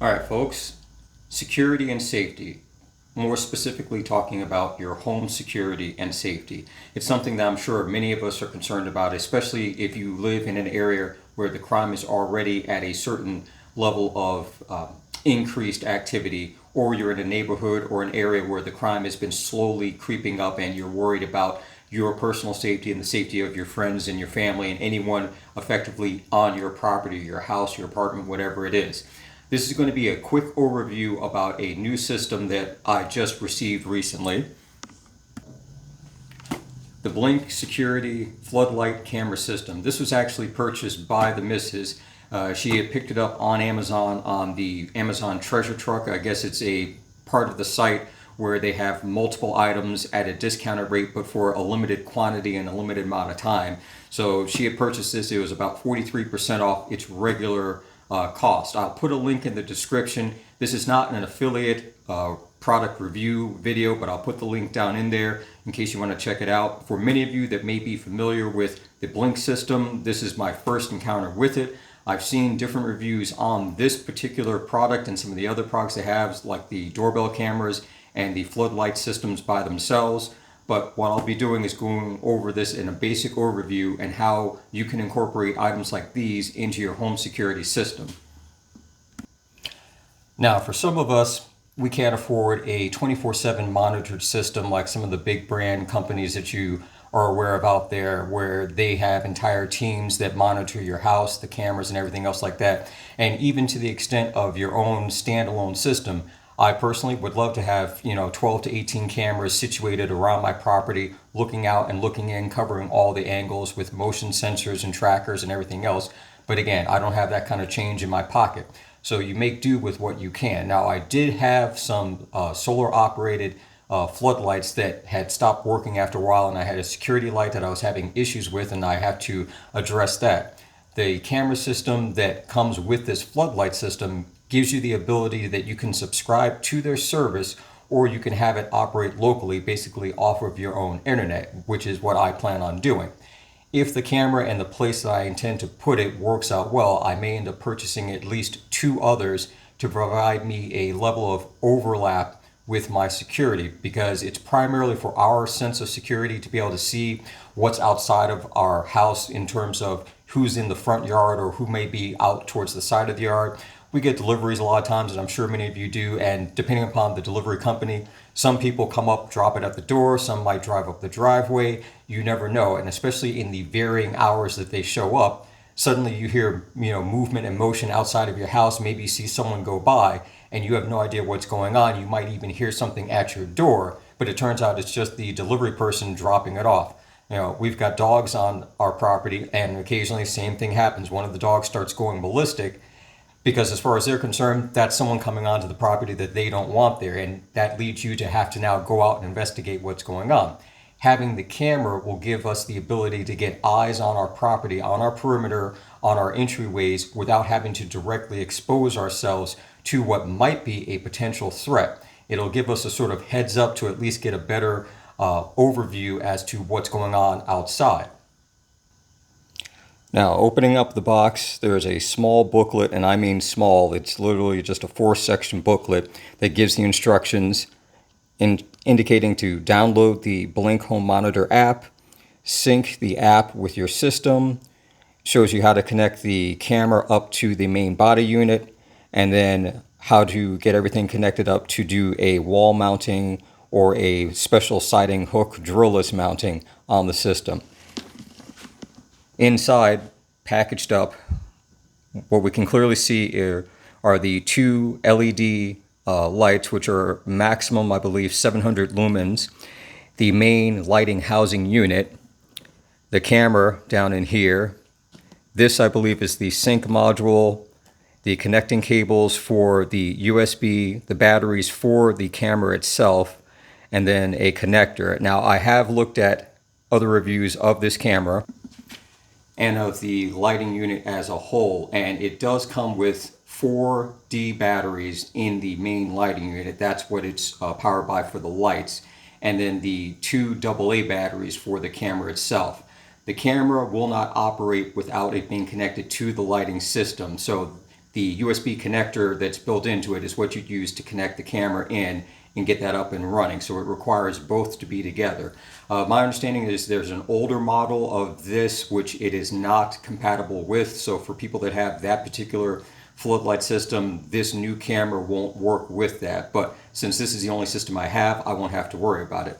All right, folks, security and safety. More specifically, talking about your home security and safety. It's something that I'm sure many of us are concerned about, especially if you live in an area where the crime is already at a certain level of increased activity, or you're in a neighborhood or an area where the crime has been slowly creeping up and you're worried about your personal safety and the safety of your friends and your family and anyone effectively on your property, your house, your apartment, whatever it is. This is going to be a quick overview about a new system that I just received recently. The Blink Security Floodlight Camera System. This was actually purchased by the missus. She had picked it up on Amazon on the Amazon Treasure Truck. I guess it's a part of the site where they have multiple items at a discounted rate, but for a limited quantity and a limited amount of time. So she had purchased this. It was about 43% off its regular cost. I'll put a link in the description. This is not an affiliate product review video, but I'll put the link down in there in case you want to check it out. For many of you that may be familiar with the Blink system, this is my first encounter with it. I've seen different reviews on this particular product and some of the other products they have, like the doorbell cameras and the floodlight systems by themselves. But what I'll be doing is going over this in a basic overview and how you can incorporate items like these into your home security system. Now, for some of us, we can't afford a 24/7 monitored system like some of the big brand companies that you are aware of out there, where they have entire teams that monitor your house, the cameras and everything else like that. And even to the extent of your own standalone system, I personally would love to have, 12 to 18 cameras situated around my property, looking out and looking in, covering all the angles with motion sensors and trackers and everything else. But again, I don't have that kind of change in my pocket. So you make do with what you can. Now, I did have some solar operated floodlights that had stopped working after a while, and I had a security light that I was having issues with, and I have to address that. The camera system that comes with this floodlight system gives you the ability that you can subscribe to their service, or you can have it operate locally, basically off of your own internet, which is what I plan on doing. If the camera and the place that I intend to put it works out well, I may end up purchasing at least 2 others to provide me a level of overlap with my security, because it's primarily for our sense of security to be able to see what's outside of our house in terms of who's in the front yard or who may be out towards the side of the yard. We get deliveries a lot of times, and I'm sure many of you do, and depending upon the delivery company, some people come up, drop it at the door, some might drive up the driveway, you never know. And especially in the varying hours that they show up, suddenly you hear movement and motion outside of your house, maybe you see someone go by, and you have no idea what's going on. You might even hear something at your door, but it turns out it's just the delivery person dropping it off. We've got dogs on our property, and occasionally same thing happens. One of the dogs starts going ballistic, because as far as they're concerned, that's someone coming onto the property that they don't want there, and that leads you to have to now go out and investigate what's going on. Having the camera will give us the ability to get eyes on our property, on our perimeter, on our entryways, without having to directly expose ourselves to what might be a potential threat. It'll give us a sort of heads up to at least get a better overview as to what's going on outside. Now, opening up the box, there's a small booklet, and I mean small. It's literally just a 4-section booklet that gives the instructions indicating to download the Blink Home Monitor app, sync the app with your system, shows you how to connect the camera up to the main body unit, and then how to get everything connected up to do a wall mounting or a special siding hook drillless mounting on the system. Inside, packaged up, what we can clearly see are the 2 LED lights, which are maximum, I believe, 700 lumens, the main lighting housing unit, the camera down in here. This, I believe, is the sync module, the connecting cables for the USB, the batteries for the camera itself, and then a connector. Now, I have looked at other reviews of this camera and of the lighting unit as a whole, and it does come with 4D batteries in the main lighting unit. That's what it's powered by for the lights, and then the 2 AA batteries for the camera itself. The camera will not operate without it being connected to the lighting system, so the USB connector that's built into it is what you'd use to connect the camera in and get that up and running. So it requires both to be together. My understanding is there's an older model of this which it is not compatible with. So for people that have that particular floodlight system, this new camera won't work with that. But since this is the only system I have, I won't have to worry about it.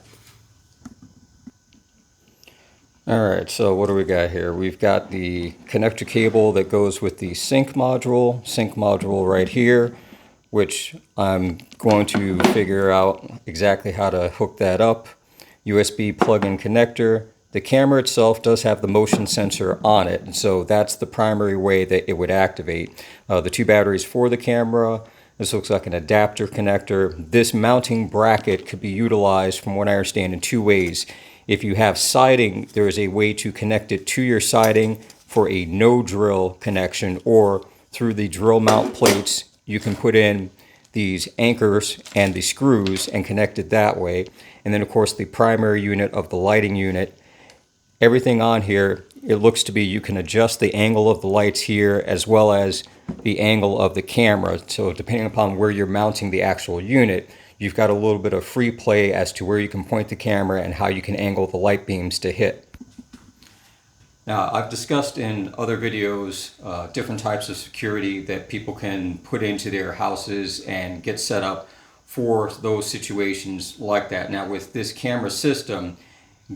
Alright, so what do we got here? We've got the connector cable that goes with the sync module right here, which I'm going to figure out exactly how to hook that up. USB plug-in connector. The camera itself does have the motion sensor on it, and so that's the primary way that it would activate. The two batteries for the camera. This looks like an adapter connector. This mounting bracket could be utilized, from what I understand, in two ways. If you have siding, there is a way to connect it to your siding for a no drill connection, or through the drill mount plates, you can put in these anchors and the screws and connect it that way. And then of course the primary unit of the lighting unit, everything on here, it looks to be you can adjust the angle of the lights here as well as the angle of the camera. So depending upon where you're mounting the actual unit, you've got a little bit of free play as to where you can point the camera and how you can angle the light beams to hit. Now, I've discussed in other videos different types of security that people can put into their houses and get set up for those situations like that. Now, with this camera system,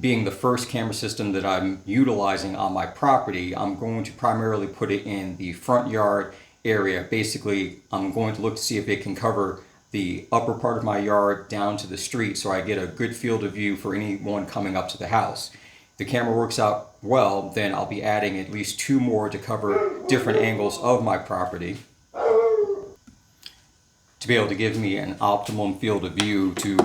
being the first camera system that I'm utilizing on my property, I'm going to primarily put it in the front yard area. Basically, I'm going to look to see if it can cover the upper part of my yard down to the street, so I get a good field of view for anyone coming up to the house. If the camera works out well, then I'll be adding at least two more to cover different angles of my property to be able to give me an optimum field of view to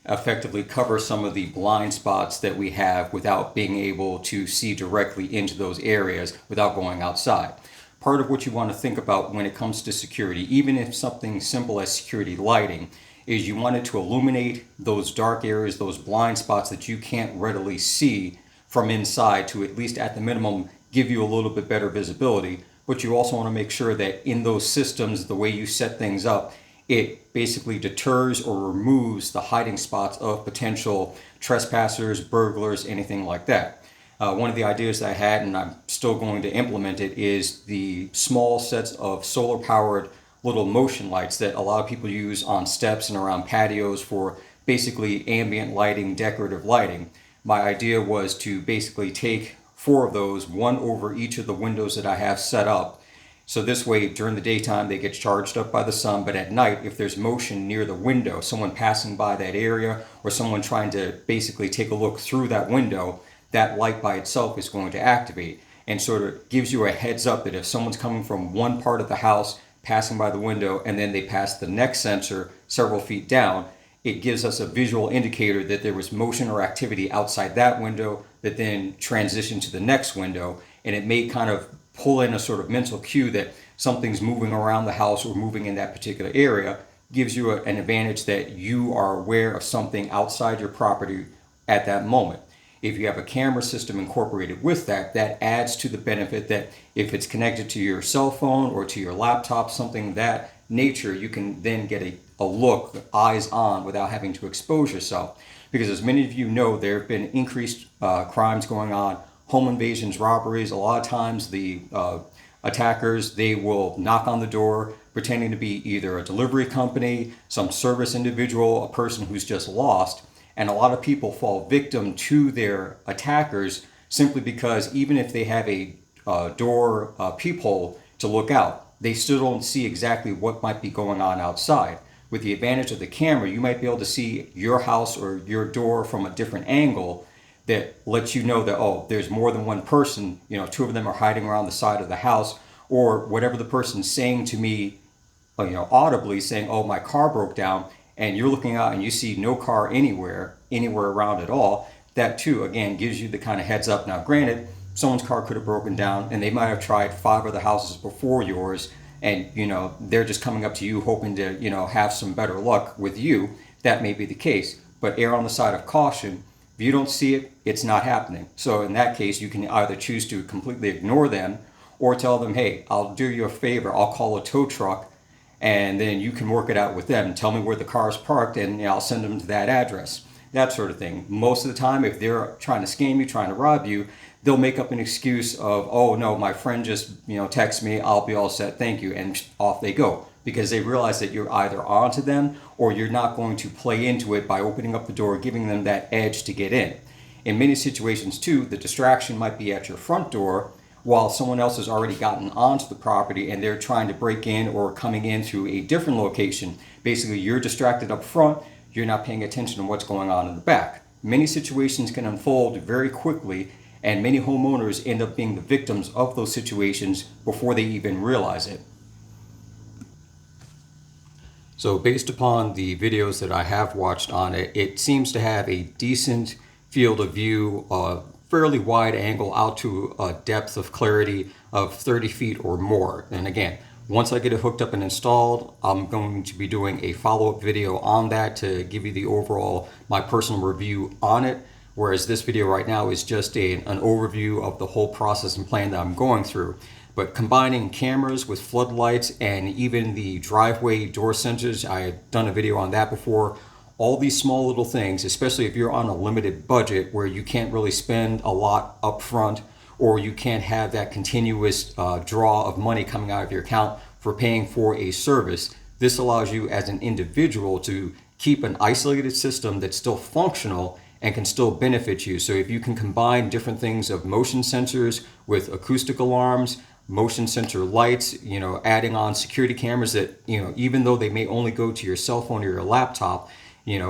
effectively cover some of the blind spots that we have without being able to see directly into those areas without going outside. Part of what you want to think about when it comes to security, even if something simple as security lighting, is you want it to illuminate those dark areas, those blind spots that you can't readily see from inside, to at least at the minimum give you a little bit better visibility. But you also want to make sure that in those systems, the way you set things up, it basically deters or removes the hiding spots of potential trespassers, burglars, anything like that. One of the ideas that I had, and I'm still going to implement it, is the small sets of solar powered little motion lights that a lot of people use on steps and around patios for basically ambient lighting, decorative lighting. My idea was to basically take 4 of those, one over each of the windows that I have set up. So this way, during the daytime, they get charged up by the sun, but at night, if there's motion near the window, someone passing by that area, or someone trying to basically take a look through that window, that light by itself is going to activate, and sort of gives you a heads up that if someone's coming from one part of the house, passing by the window, and then they pass the next sensor several feet down, it gives us a visual indicator that there was motion or activity outside that window that then transitioned to the next window, and it may kind of pull in a sort of mental cue that something's moving around the house or moving in that particular area. Gives you an advantage that you are aware of something outside your property at that moment. If you have a camera system incorporated with that, that adds to the benefit that if it's connected to your cell phone or to your laptop, something of that nature, you can then get a look, eyes on, without having to expose yourself. Because as many of you know, there have been increased crimes going on, home invasions, robberies. A lot of times the attackers, they will knock on the door pretending to be either a delivery company, some service individual, a person who's just lost. And a lot of people fall victim to their attackers simply because even if they have a door peephole to look out, they still don't see exactly what might be going on outside. With the advantage of the camera, you might be able to see your house or your door from a different angle that lets you know that, oh, there's more than one person, 2 of them are hiding around the side of the house, or whatever the person's saying to me, audibly saying, oh, my car broke down, and you're looking out and you see no car anywhere around at all. That too, again, gives you the kind of heads up. Now, granted, someone's car could have broken down and they might have tried 5 other houses before yours, and they're just coming up to you hoping to have some better luck with you. That may be the case, but err on the side of caution. If you don't see it, it's not happening. So in that case, you can either choose to completely ignore them, or tell them, hey, I'll do you a favor, I'll call a tow truck and then you can work it out with them. Tell me where the car is parked and I'll send them to that address. That sort of thing. Most of the time, if they're trying to scam you, trying to rob you, they'll make up an excuse of, oh no, my friend just texted me, I'll be all set, thank you, and off they go, because they realize that you're either onto them or you're not going to play into it by opening up the door, giving them that edge to get in. In many situations too, the distraction might be at your front door while someone else has already gotten onto the property and they're trying to break in or coming in through a different location. Basically, you're distracted up front, you're not paying attention to what's going on in the back. Many situations can unfold very quickly, and many homeowners end up being the victims of those situations before they even realize it. So based upon the videos that I have watched on it, it seems to have a decent field of view, a fairly wide angle out to a depth of clarity of 30 feet or more. And again, once I get it hooked up and installed, I'm going to be doing a follow-up video on that to give you the overall, my personal review on it. Whereas this video right now is just an overview of the whole process and plan that I'm going through. But combining cameras with floodlights and even the driveway door sensors, I've done a video on that before. All these small little things, especially if you're on a limited budget where you can't really spend a lot up front, or you can't have that continuous draw of money coming out of your account for paying for a service. This allows you as an individual to keep an isolated system that's still functional and can still benefit you. So if you can combine different things of motion sensors with acoustic alarms, motion sensor lights, adding on security cameras that, even though they may only go to your cell phone or your laptop,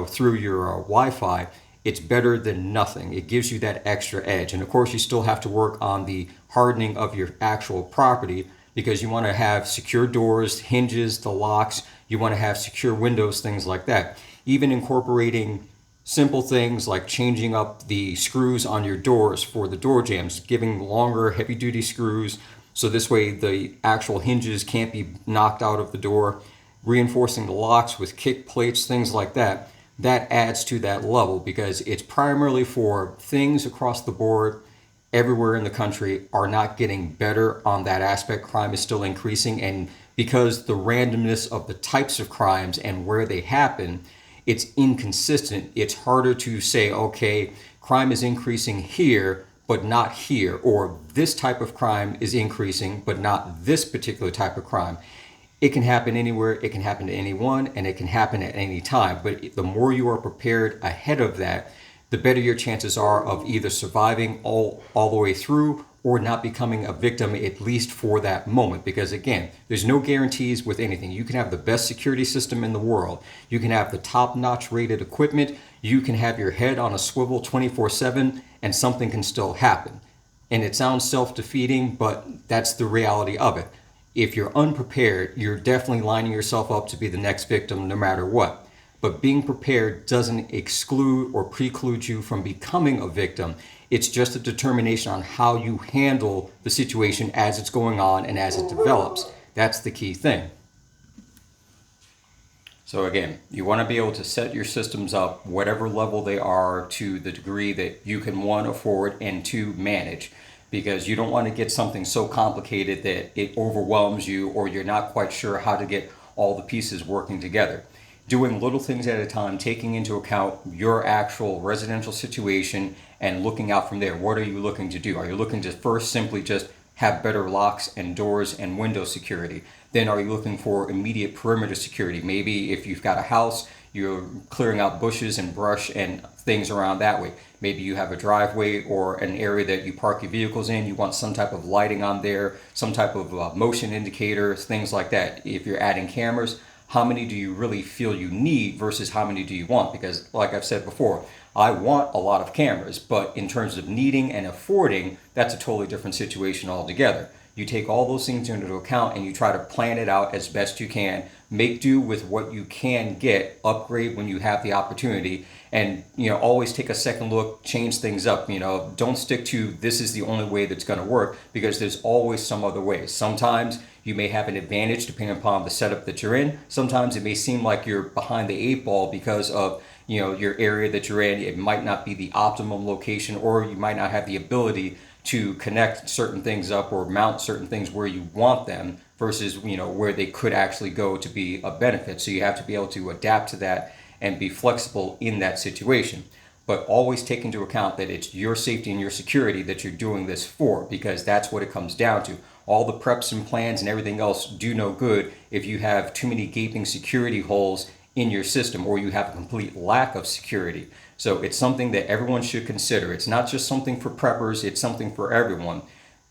through your Wi-Fi, it's better than nothing. It gives you that extra edge. And of course, you still have to work on the hardening of your actual property, because you want to have secure doors, hinges, the locks. You want to have secure windows, things like that. Even incorporating simple things like changing up the screws on your doors for the door jambs, giving longer heavy-duty screws, so this way the actual hinges can't be knocked out of the door. Reinforcing the locks with kick plates, things like that. That adds to that level, because it's primarily for things across the board everywhere in the country are not getting better on that aspect. Crime is still increasing, and because the randomness of the types of crimes and where they happen, it's inconsistent. It's harder to say, okay, crime is increasing here, but not here, or this type of crime is increasing, but not this particular type of crime. It can happen anywhere, it can happen to anyone, and it can happen at any time. But the more you are prepared ahead of that, the better your chances are of either surviving all the way through or not becoming a victim, at least for that moment. Because again, there's no guarantees with anything. You can have the best security system in the world. You can have the top-notch rated equipment. You can have your head on a swivel 24/7, and something can still happen. And it sounds self-defeating, but that's the reality of it. If you're unprepared, you're definitely lining yourself up to be the next victim no matter what. But being prepared doesn't exclude or preclude you from becoming a victim. It's just a determination on how you handle the situation as it's going on and as it develops. That's the key thing. So again, you want to be able to set your systems up, whatever level they are, to the degree that you can, one, afford, and two, manage. Because you don't want to get something so complicated that it overwhelms you, or you're not quite sure how to get all the pieces working together. Doing little things at a time, taking into account your actual residential situation and looking out from there. What are you looking to do? Are you looking to first simply just have better locks and doors and window security? Then are you looking for immediate perimeter security? Maybe if you've got a house, you're clearing out bushes and brush and things around that way. Maybe you have a driveway or an area that you park your vehicles in. You want some type of lighting on there, some type of motion indicators, things like that. If you're adding cameras, how many do you really feel you need versus how many do you want? Because like I've said before, I want a lot of cameras, but in terms of needing and affording, that's a totally different situation altogether. You take all those things into account and you try to plan it out as best you can, make do with what you can get, upgrade when you have the opportunity, and always take a second look, change things up. Don't stick to this is the only way that's going to work, because there's always some other ways. Sometimes you may have an advantage depending upon the setup that you're in. Sometimes it may seem like you're behind the eight ball because of your area that you're in. It might not be the optimum location, or you might not have the ability to connect certain things up or mount certain things where you want them versus, you know, where they could actually go to be a benefit. So you have to be able to adapt to that and be flexible in that situation. But always take into account that it's your safety and your security that you're doing this for, because that's what it comes down to. All the preps and plans and everything else do no good if you have too many gaping security holes in your system, or you have a complete lack of security. So it's something that everyone should consider. It's not just something for preppers, it's something for everyone.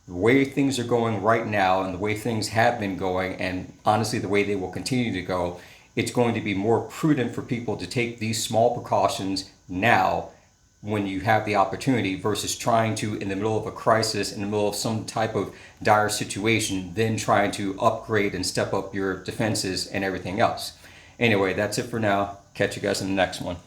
The way things are going right now and the way things have been going, and honestly the way they will continue to go, it's going to be more prudent for people to take these small precautions now when you have the opportunity versus trying to, in the middle of a crisis, in the middle of some type of dire situation, then trying to upgrade and step up your defenses and everything else. Anyway, that's it for now. Catch you guys in the next one.